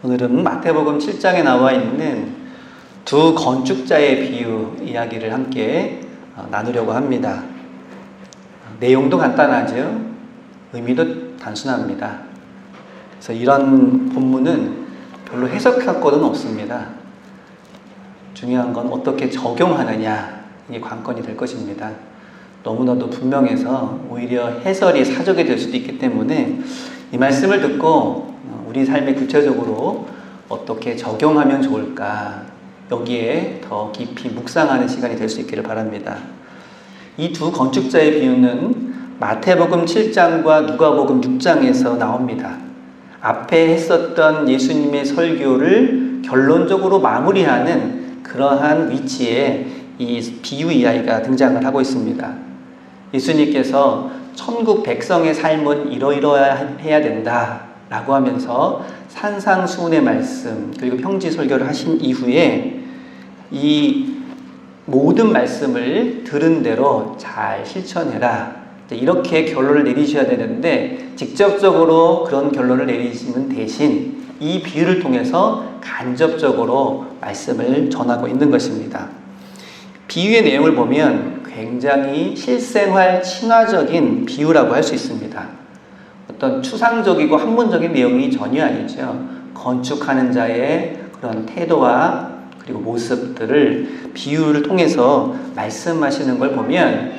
오늘은 마태복음 7장에 나와 있는 두 건축자의 비유 이야기를 함께 나누려고 합니다. 내용도 간단하죠. 의미도 단순합니다. 그래서 이런 본문은 별로 해석할 것은 없습니다. 중요한 건 어떻게 적용하느냐, 이게 관건이 될 것입니다. 너무나도 분명해서 오히려 해설이 사적이 될 수도 있기 때문에 이 말씀을 듣고 우리 삶에 구체적으로 어떻게 적용하면 좋을까, 여기에 더 깊이 묵상하는 시간이 될 수 있기를 바랍니다. 이 두 건축자의 비유는 마태복음 7장과 누가복음 6장에서 나옵니다. 앞에 했었던 예수님의 설교를 결론적으로 마무리하는 그러한 위치에 이 비유 이야기가 등장을 하고 있습니다. 예수님께서 천국 백성의 삶은 이러이러해야 된다 라고 하면서 산상수훈의 말씀 그리고 평지 설교를 하신 이후에 이 모든 말씀을 들은 대로 잘 실천해라, 이렇게 결론을 내리셔야 되는데 직접적으로 그런 결론을 내리시는 대신 이 비유를 통해서 간접적으로 말씀을 전하고 있는 것입니다. 비유의 내용을 보면 굉장히 실생활 친화적인 비유라고 할 수 있습니다. 어떤 추상적이고 학문적인 내용이 전혀 아니죠. 건축하는 자의 그런 태도와 그리고 모습들을 비유를 통해서 말씀하시는 걸 보면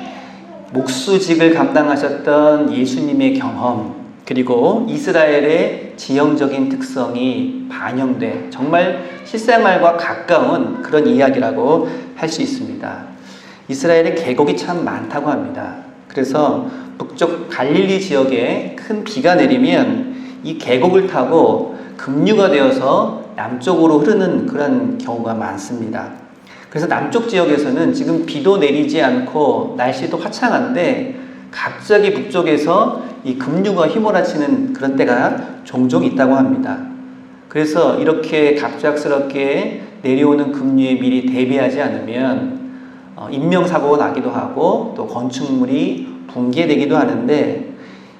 목수직을 감당하셨던 예수님의 경험, 그리고 이스라엘의 지형적인 특성이 반영돼 정말 실생활과 가까운 그런 이야기라고 할 수 있습니다. 이스라엘의 계곡이 참 많다고 합니다. 그래서 북쪽 갈릴리 지역에 큰 비가 내리면 이 계곡을 타고 급류가 되어서 남쪽으로 흐르는 그런 경우가 많습니다. 그래서 남쪽 지역에서는 지금 비도 내리지 않고 날씨도 화창한데 갑자기 북쪽에서 이 급류가 휘몰아치는 그런 때가 종종 있다고 합니다. 그래서 이렇게 갑작스럽게 내려오는 급류에 미리 대비하지 않으면 인명사고가 나기도 하고 또 건축물이 붕괴되기도 하는데,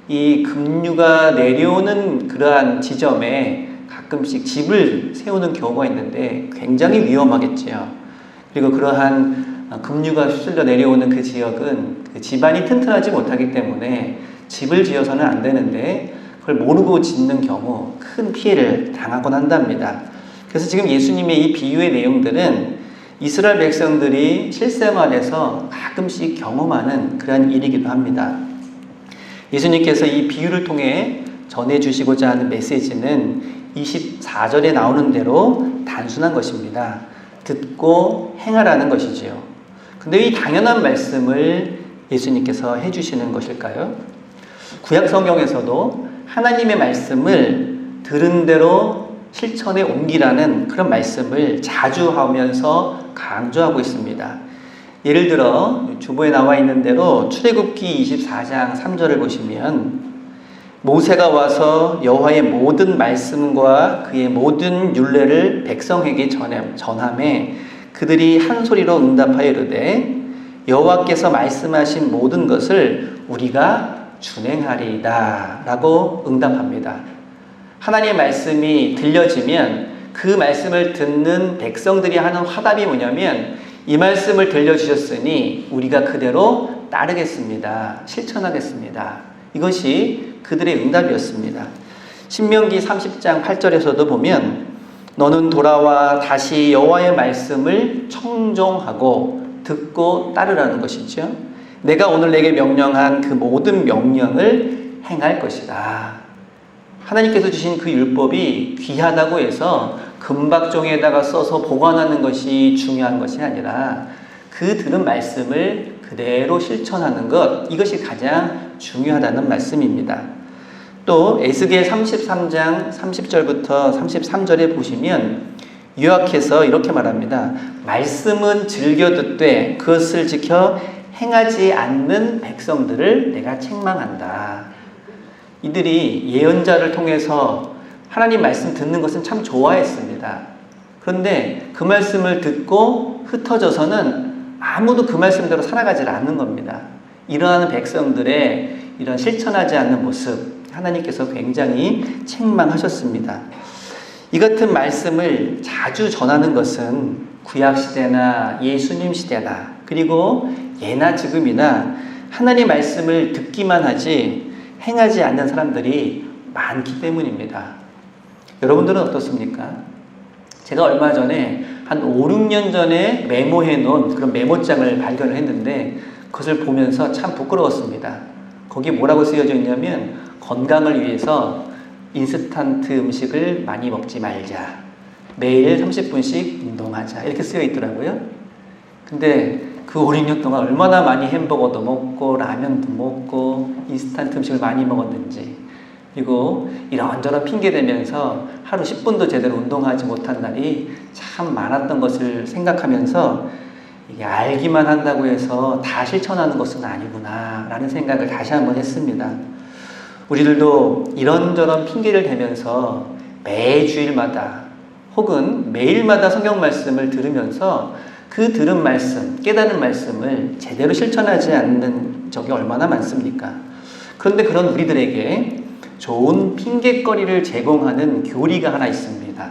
이 급류가 내려오는 그러한 지점에 가끔씩 집을 세우는 경우가 있는데 굉장히 위험하겠지요. 그리고 그러한 급류가 휩쓸려 내려오는 그 지역은 그 집안이 튼튼하지 못하기 때문에 집을 지어서는 안 되는데 그걸 모르고 짓는 경우 큰 피해를 당하곤 한답니다. 그래서 지금 예수님의 이 비유의 내용들은 이스라엘 백성들이 실생활에서 가끔씩 경험하는 그런 일이기도 합니다. 예수님께서 이 비유를 통해 전해주시고자 하는 메시지는 24절에 나오는 대로 단순한 것입니다. 듣고 행하라는 것이지요. 근데 이 당연한 말씀을 예수님께서 해주시는 것일까요? 구약 성경에서도 하나님의 말씀을 들은 대로 실천에 옮기라는 그런 말씀을 자주 하면서 강조하고 있습니다. 예를 들어 주보에 나와 있는 대로 출애굽기 24장 3절을 보시면 모세가 와서 여호와의 모든 말씀과 그의 모든 율례를 백성에게 전하매 그들이 한 소리로 응답하여 이르되 여호와께서 말씀하신 모든 것을 우리가 준행하리이다 라고 응답합니다. 하나님의 말씀이 들려지면 그 말씀을 듣는 백성들이 하는 화답이 뭐냐면 이 말씀을 들려주셨으니 우리가 그대로 따르겠습니다. 실천하겠습니다. 이것이 그들의 응답이었습니다. 신명기 30장 8절에서도 보면 너는 돌아와 다시 여호와의 말씀을 청종하고 듣고 따르라는 것이죠. 내가 오늘 내게 명령한 그 모든 명령을 행할 것이다. 하나님께서 주신 그 율법이 귀하다고 해서 금박종에다가 써서 보관하는 것이 중요한 것이 아니라 그 들은 말씀을 그대로 실천하는 것, 이것이 가장 중요하다는 말씀입니다. 또 에스겔 33장 30절부터 33절에 보시면 요약해서 이렇게 말합니다. 말씀은 즐겨 듣되 그것을 지켜 행하지 않는 백성들을 내가 책망한다. 이들이 예언자를 통해서 하나님 말씀 듣는 것은 참 좋아했습니다. 그런데 그 말씀을 듣고 흩어져서는 아무도 그 말씀대로 살아가지 않는 겁니다. 이러한 백성들의 이런 실천하지 않는 모습, 하나님께서 굉장히 책망하셨습니다. 이 같은 말씀을 자주 전하는 것은 구약시대나 예수님 시대나 그리고 예나 지금이나 하나님 말씀을 듣기만 하지 행하지 않는 사람들이 많기 때문입니다. 여러분들은 어떻습니까? 제가 얼마 전에 한 5, 6년 전에 메모해 놓은 그런 메모장을 발견을 했는데 그것을 보면서 참 부끄러웠습니다. 거기에 뭐라고 쓰여져 있냐면 건강을 위해서 인스턴트 음식을 많이 먹지 말자. 매일 30분씩 운동하자. 이렇게 쓰여 있더라고요. 근데 그 5, 6년 동안 얼마나 많이 햄버거도 먹고 라면도 먹고 인스턴트 음식을 많이 먹었는지, 그리고 이런저런 핑계 대면서 하루 10분도 제대로 운동하지 못한 날이 참 많았던 것을 생각하면서 이게 알기만 한다고 해서 다 실천하는 것은 아니구나 라는 생각을 다시 한번 했습니다. 우리들도 이런저런 핑계를 대면서 매주일마다 혹은 매일마다 성경 말씀을 들으면서 그 들은 말씀, 깨달은 말씀을 제대로 실천하지 않는 적이 얼마나 많습니까? 그런데 그런 우리들에게 좋은 핑계거리를 제공하는 교리가 하나 있습니다.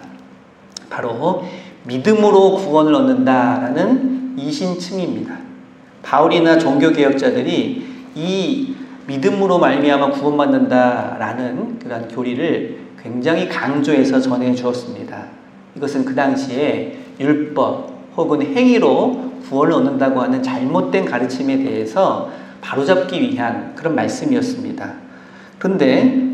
바로 믿음으로 구원을 얻는다라는 이신층입니다. 바울이나 종교개혁자들이 이 믿음으로 말미암아 구원받는다라는 그런 교리를 굉장히 강조해서 전해 주었습니다. 이것은 그 당시에 율법 혹은 행위로 구원을 얻는다고 하는 잘못된 가르침에 대해서 바로잡기 위한 그런 말씀이었습니다. 그런데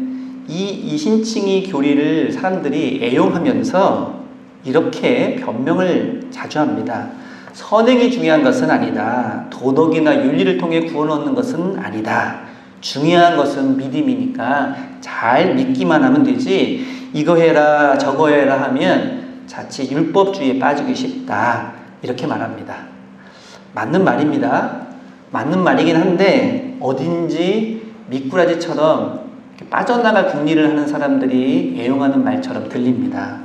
이 이신칭의 교리를 사람들이 애용하면서 이렇게 변명을 자주 합니다. 선행이 중요한 것은 아니다. 도덕이나 윤리를 통해 구원을 얻는 것은 아니다. 중요한 것은 믿음이니까 잘 믿기만 하면 되지, 이거 해라 저거 해라 하면 자칫 율법주의에 빠지기 쉽다. 이렇게 말합니다. 맞는 말입니다. 맞는 말이긴 한데 어딘지 미꾸라지처럼 빠져나갈 궁리를 하는 사람들이 애용하는 말처럼 들립니다.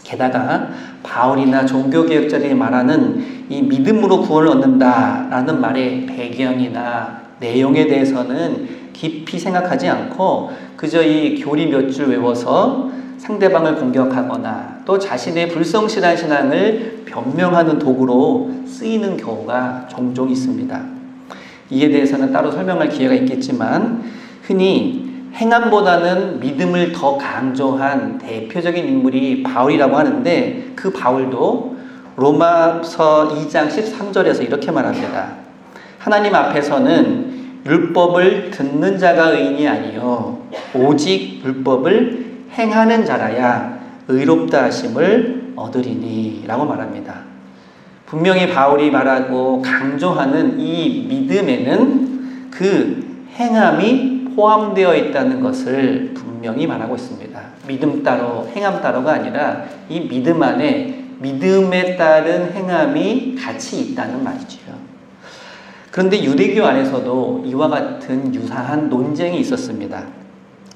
게다가 바울이나 종교개혁자들이 말하는 이 믿음으로 구원을 얻는다라는 말의 배경이나 내용에 대해서는 깊이 생각하지 않고 그저 이 교리 몇 줄 외워서 상대방을 공격하거나 또 자신의 불성실한 신앙을 변명하는 도구로 쓰이는 경우가 종종 있습니다. 이에 대해서는 따로 설명할 기회가 있겠지만 흔히 행함보다는 믿음을 더 강조한 대표적인 인물이 바울이라고 하는데, 그 바울도 로마서 2장 13절에서 이렇게 말합니다. 하나님 앞에서는 율법을 듣는 자가 의인이 아니요 오직 율법을 행하는 자라야 의롭다 하심을 얻으리니 라고 말합니다. 분명히 바울이 말하고 강조하는 이 믿음에는 그 행함이 포함되어 있다는 것을 분명히 말하고 있습니다. 믿음 따로 행함 따로가 아니라 이 믿음 안에 믿음에 따른 행함이 같이 있다는 말이죠. 그런데 유대교 안에서도 이와 같은 유사한 논쟁이 있었습니다.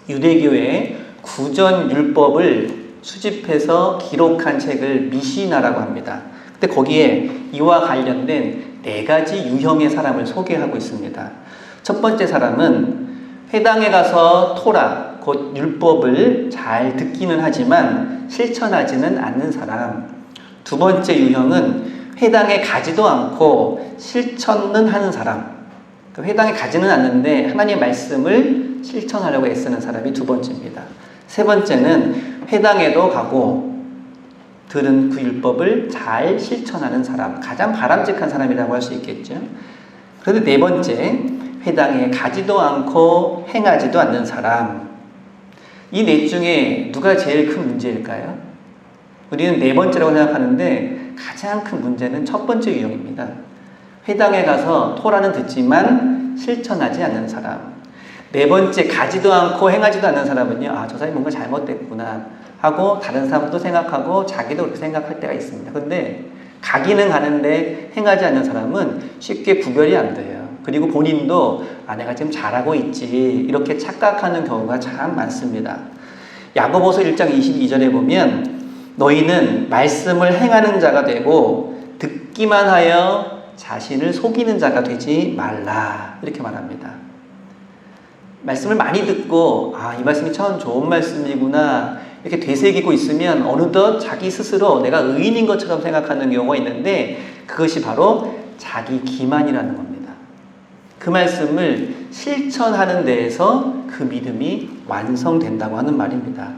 유대교의 구전 율법을 수집해서 기록한 책을 미시나라고 합니다. 근데 거기에 이와 관련된 4가지 유형의 사람을 소개하고 있습니다. 첫 번째 사람은 회당에 가서 토라, 곧 율법을 잘 듣기는 하지만 실천하지는 않는 사람. 두 번째 유형은 회당에 가지도 않고 실천은 하는 사람. 회당에 가지는 않는데 하나님의 말씀을 실천하려고 애쓰는 사람이 두 번째입니다. 세 번째는 회당에도 가고 들은 그 율법을 잘 실천하는 사람, 가장 바람직한 사람이라고 할 수 있겠죠. 그런데 네 번째, 회당에 가지도 않고 행하지도 않는 사람. 이 넷 중에 누가 제일 큰 문제일까요? 우리는 네 번째라고 생각하는데 가장 큰 문제는 첫 번째 유형입니다. 회당에 가서 토라는 듣지만 실천하지 않는 사람. 네 번째, 가지도 않고 행하지도 않는 사람은요, 아, 저 사람이 뭔가 잘못됐구나 하고 다른 사람도 생각하고 자기도 그렇게 생각할 때가 있습니다. 그런데 가기는 가는데 행하지 않는 사람은 쉽게 구별이 안 돼요. 그리고 본인도 아, 내가 지금 잘하고 있지 이렇게 착각하는 경우가 참 많습니다. 야고보서 1장 22절에 보면 너희는 말씀을 행하는 자가 되고 듣기만 하여 자신을 속이는 자가 되지 말라 이렇게 말합니다. 말씀을 많이 듣고 아, 이 말씀이 참 좋은 말씀이구나 이렇게 되새기고 있으면 어느덧 자기 스스로 내가 의인인 것처럼 생각하는 경우가 있는데 그것이 바로 자기 기만이라는 겁니다. 그 말씀을 실천하는 데에서 그 믿음이 완성된다고 하는 말입니다.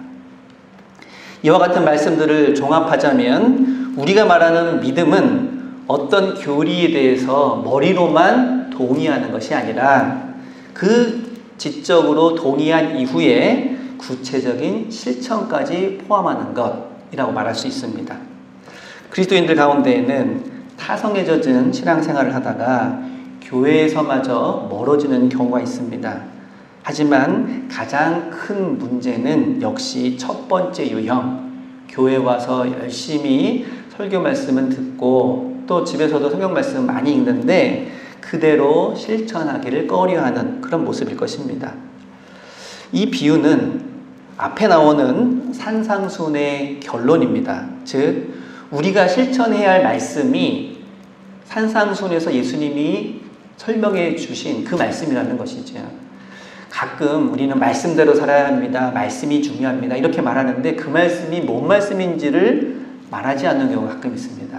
이와 같은 말씀들을 종합하자면 우리가 말하는 믿음은 어떤 교리에 대해서 머리로만 동의하는 것이 아니라 그 지적으로 동의한 이후에 구체적인 실천까지 포함하는 것이라고 말할 수 있습니다. 그리스도인들 가운데에는 타성에 젖은 신앙생활을 하다가 교회에서마저 멀어지는 경우가 있습니다. 하지만 가장 큰 문제는 역시 첫 번째 유형, 교회 와서 열심히 설교 말씀은 듣고 또 집에서도 성경 말씀 많이 읽는데 그대로 실천하기를 꺼려하는 그런 모습일 것입니다. 이 비유는 앞에 나오는 산상순의 결론입니다. 즉 우리가 실천해야 할 말씀이 산상순에서 예수님이 설명해 주신 그 말씀이라는 것이죠. 가끔 우리는 말씀대로 살아야 합니다. 말씀이 중요합니다. 이렇게 말하는데 그 말씀이 뭔 말씀인지를 말하지 않는 경우가 가끔 있습니다.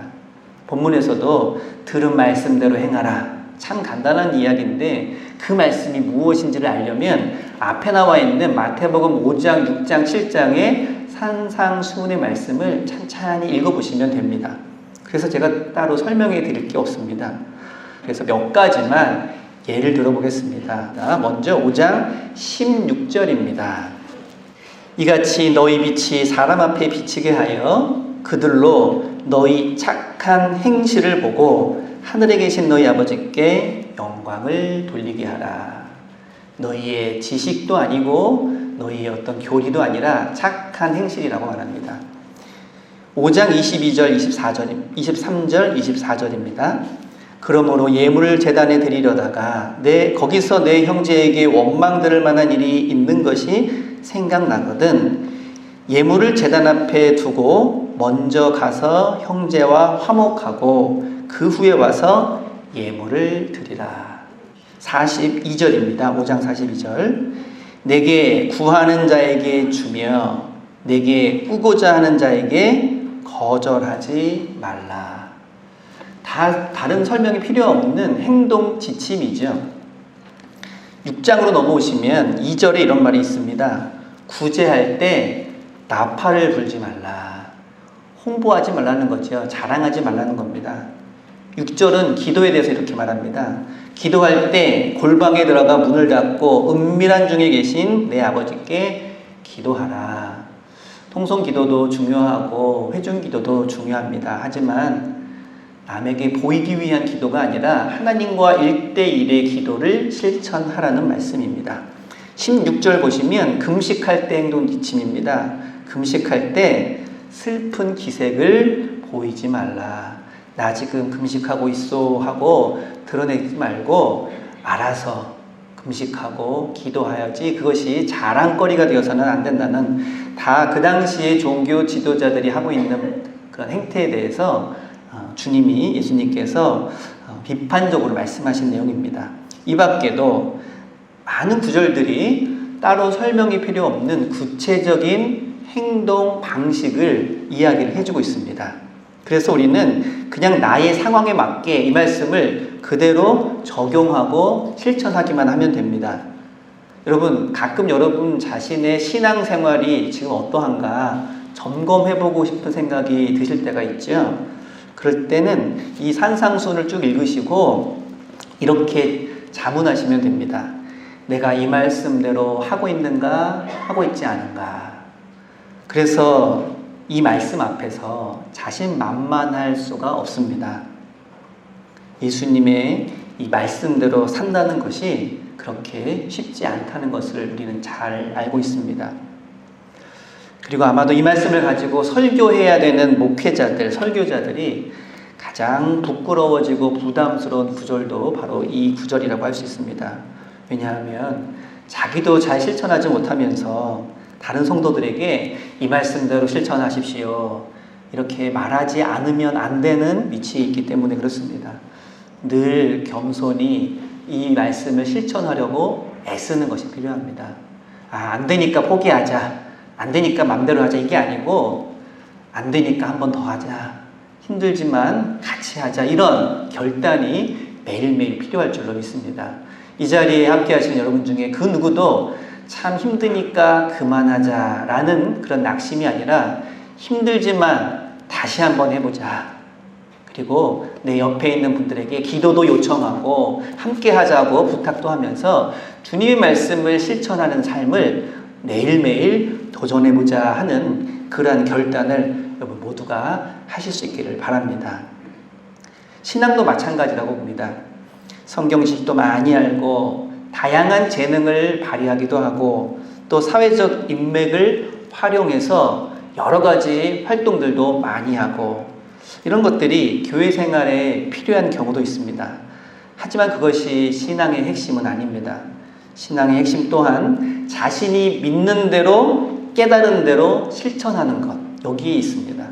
본문에서도 들은 말씀대로 행하라. 참 간단한 이야기인데 그 말씀이 무엇인지를 알려면 앞에 나와 있는 마태복음 5장, 6장, 7장의 산상수훈의 말씀을 찬찬히 읽어보시면 됩니다. 그래서 제가 따로 설명해 드릴 게 없습니다. 그래서 몇 가지만 예를 들어보겠습니다. 먼저 5장 16절입니다. 이같이 너희 빛이 사람 앞에 비치게 하여 그들로 너희 착한 행실을 보고 하늘에 계신 너희 아버지께 영광을 돌리게 하라. 너희의 지식도 아니고 너희의 어떤 교리도 아니라 착한 행실이라고 말합니다. 5장 22절, 23절, 24절입니다. 그러므로 예물을 제단에 드리려다가 거기서 내 형제에게 원망 들을 만한 일이 있는 것이 생각나거든 예물을 제단 앞에 두고 먼저 가서 형제와 화목하고 그 후에 와서 예물을 드리라. 42절입니다. 5장 42절. 내게 구하는 자에게 주며 내게 꾸고자 하는 자에게 거절하지 말라. 다른 설명이 필요 없는 행동 지침이죠. 6장으로 넘어오시면 2절에 이런 말이 있습니다. 구제할 때 나팔을 불지 말라. 홍보하지 말라는 거죠. 자랑하지 말라는 겁니다. 6절은 기도에 대해서 이렇게 말합니다. 기도할 때 골방에 들어가 문을 닫고 은밀한 중에 계신 내 아버지께 기도하라. 통성 기도도 중요하고 회중 기도도 중요합니다. 하지만 남에게 보이기 위한 기도가 아니라 하나님과 1대1의 기도를 실천하라는 말씀입니다. 16절 보시면 금식할 때 행동 지침입니다. 금식할 때 슬픈 기색을 보이지 말라. 나 지금 금식하고 있어 하고 드러내지 말고 알아서 금식하고 기도하여지 그것이 자랑거리가 되어서는 안 된다는 다 그 당시에 종교 지도자들이 하고 있는 그런 행태에 대해서 주님이 예수님께서 비판적으로 말씀하신 내용입니다. 이 밖에도 많은 구절들이 따로 설명이 필요 없는 구체적인 행동 방식을 이야기를 해주고 있습니다. 그래서 우리는 그냥 나의 상황에 맞게 이 말씀을 그대로 적용하고 실천하기만 하면 됩니다. 여러분, 가끔 여러분 자신의 신앙생활이 지금 어떠한가 점검해보고 싶은 생각이 드실 때가 있죠. 그럴 때는 이 산상순을 쭉 읽으시고 이렇게 자문하시면 됩니다. 내가 이 말씀대로 하고 있는가, 하고 있지 않은가. 그래서 이 말씀 앞에서 자신만만할 수가 없습니다. 예수님의 이 말씀대로 산다는 것이 그렇게 쉽지 않다는 것을 우리는 잘 알고 있습니다. 그리고 아마도 이 말씀을 가지고 설교해야 되는 목회자들, 설교자들이 가장 부끄러워지고 부담스러운 구절도 바로 이 구절이라고 할 수 있습니다. 왜냐하면 자기도 잘 실천하지 못하면서 다른 성도들에게 이 말씀대로 실천하십시오. 이렇게 말하지 않으면 안 되는 위치에 있기 때문에 그렇습니다. 늘 겸손히 이 말씀을 실천하려고 애쓰는 것이 필요합니다. 안 되니까 포기하자. 안 되니까 맘대로 하자 이게 아니고 안 되니까 한 번 더 하자. 힘들지만 같이 하자. 이런 결단이 매일매일 필요할 줄로 믿습니다. 이 자리에 함께 하시는 여러분 중에 그 누구도 참 힘드니까 그만하자라는 그런 낙심이 아니라 힘들지만 다시 한번 해보자. 그리고 내 옆에 있는 분들에게 기도도 요청하고 함께 하자고 부탁도 하면서 주님의 말씀을 실천하는 삶을 매일매일 도전해보자 하는 그러한 결단을 여러분 모두가 하실 수 있기를 바랍니다. 신앙도 마찬가지라고 봅니다. 성경 지식도 많이 알고 다양한 재능을 발휘하기도 하고 또 사회적 인맥을 활용해서 여러 가지 활동들도 많이 하고 이런 것들이 교회 생활에 필요한 경우도 있습니다. 하지만 그것이 신앙의 핵심은 아닙니다. 신앙의 핵심 또한 자신이 믿는 대로 깨달은 대로 실천하는 것, 여기에 있습니다.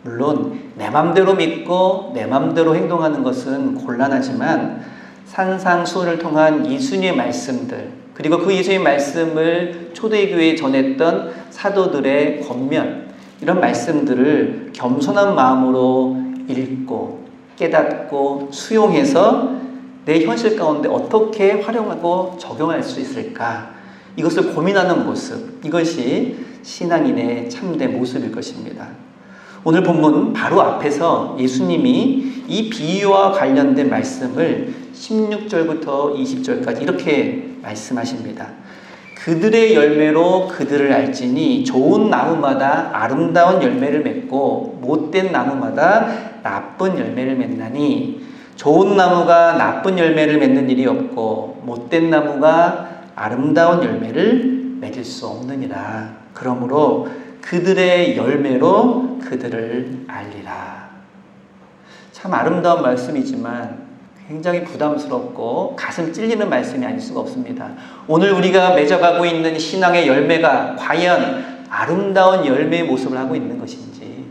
물론 내 맘대로 믿고 내 맘대로 행동하는 것은 곤란하지만 산상수훈을 통한 예수님의 말씀들, 그리고 그 예수님의 말씀을 초대교회에 전했던 사도들의 권면, 이런 말씀들을 겸손한 마음으로 읽고 깨닫고 수용해서 내 현실 가운데 어떻게 활용하고 적용할 수 있을까, 이것을 고민하는 모습, 이것이 신앙인의 참된 모습일 것입니다. 오늘 본문 바로 앞에서 예수님이 이 비유와 관련된 말씀을 16절부터 20절까지 이렇게 말씀하십니다. 그들의 열매로 그들을 알지니 좋은 나무마다 아름다운 열매를 맺고 못된 나무마다 나쁜 열매를 맺나니 좋은 나무가 나쁜 열매를 맺는 일이 없고 못된 나무가 아름다운 열매를 맺을 수 없느니라. 그러므로 그들의 열매로 그들을 알리라. 참 아름다운 말씀이지만 굉장히 부담스럽고 가슴 찔리는 말씀이 아닐 수가 없습니다. 오늘 우리가 맺어가고 있는 신앙의 열매가 과연 아름다운 열매의 모습을 하고 있는 것인지,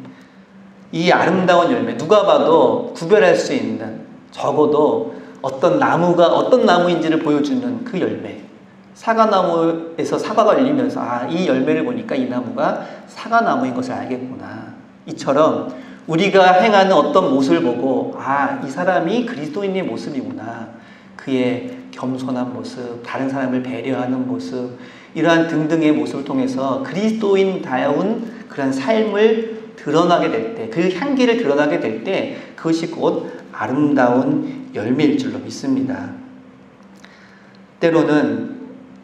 이 아름다운 열매, 누가 봐도 구별할 수 있는, 적어도 어떤 나무가 어떤 나무인지를 보여주는 그 열매, 사과나무에서 사과가 열리면서 이 열매를 보니까 이 나무가 사과나무인 것을 알겠구나. 이처럼 우리가 행하는 어떤 모습을 보고 이 사람이 그리스도인의 모습이구나. 그의 겸손한 모습, 다른 사람을 배려하는 모습, 이러한 등등의 모습을 통해서 그리스도인다운 그런 삶을 드러나게 될 때, 그 향기를 드러나게 될 때 그것이 곧 아름다운 열매일 줄로 믿습니다. 때로는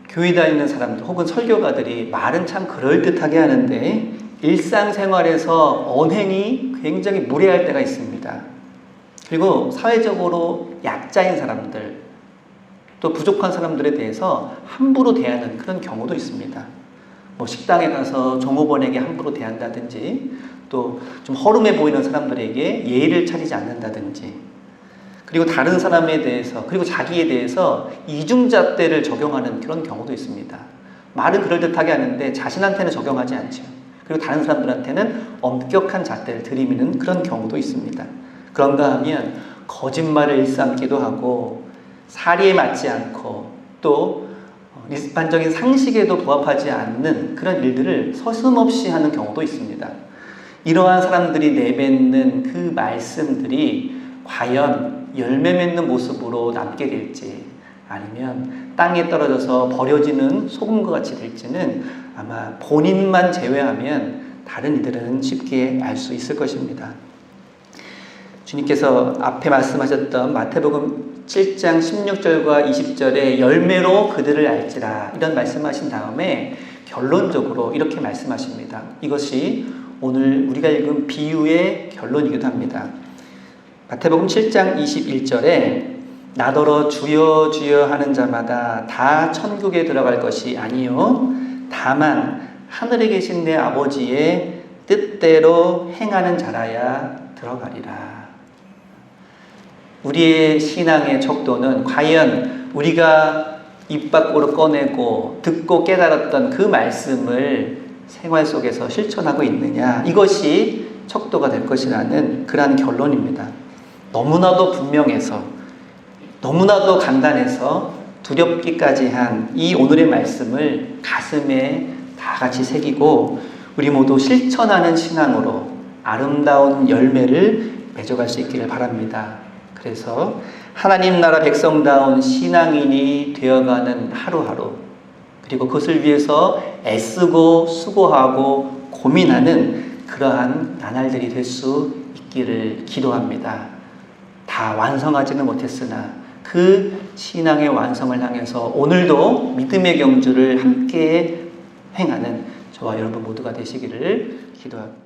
교회 다니는 사람들 혹은 설교가들이 말은 참 그럴듯하게 하는데 일상생활에서 언행이 굉장히 무례할 때가 있습니다. 그리고 사회적으로 약자인 사람들, 또 부족한 사람들에 대해서 함부로 대하는 그런 경우도 있습니다. 식당에 가서 종업원에게 함부로 대한다든지, 또 좀 허름해 보이는 사람들에게 예의를 차리지 않는다든지, 그리고 다른 사람에 대해서, 그리고 자기에 대해서 이중잣대를 적용하는 그런 경우도 있습니다. 말은 그럴듯하게 하는데 자신한테는 적용하지 않죠. 그리고 다른 사람들한테는 엄격한 잣대를 들이미는 그런 경우도 있습니다. 그런가 하면 거짓말을 일삼기도 하고 사리에 맞지 않고 또 일반적인 상식에도 부합하지 않는 그런 일들을 서슴없이 하는 경우도 있습니다. 이러한 사람들이 내뱉는 그 말씀들이 과연 열매 맺는 모습으로 남게 될지, 아니면 땅에 떨어져서 버려지는 소금과 같이 될지는 아마 본인만 제외하면 다른 이들은 쉽게 알 수 있을 것입니다. 주님께서 앞에 말씀하셨던 마태복음 7장 16절과 20절에 열매로 그들을 알지라, 이런 말씀하신 다음에 결론적으로 이렇게 말씀하십니다. 이것이 오늘 우리가 읽은 비유의 결론이기도 합니다. 마태복음 7장 21절에 나더러 주여 주여 하는 자마다 다 천국에 들어갈 것이 아니요 다만 하늘에 계신 내 아버지의 뜻대로 행하는 자라야 들어가리라. 우리의 신앙의 척도는 과연 우리가 입 밖으로 꺼내고 듣고 깨달았던 그 말씀을 생활 속에서 실천하고 있느냐, 이것이 척도가 될 것이라는 그러한 결론입니다. 너무나도 분명해서, 너무나도 간단해서 두렵기까지 한 이 오늘의 말씀을 가슴에 다 같이 새기고 우리 모두 실천하는 신앙으로 아름다운 열매를 맺어갈 수 있기를 바랍니다. 그래서 하나님 나라 백성다운 신앙인이 되어가는 하루하루, 그리고 그것을 위해서 애쓰고 수고하고 고민하는 그러한 나날들이 될 수 있기를 기도합니다. 다 완성하지는 못했으나 그 신앙의 완성을 향해서 오늘도 믿음의 경주를 함께 행하는 저와 여러분 모두가 되시기를 기도합니다.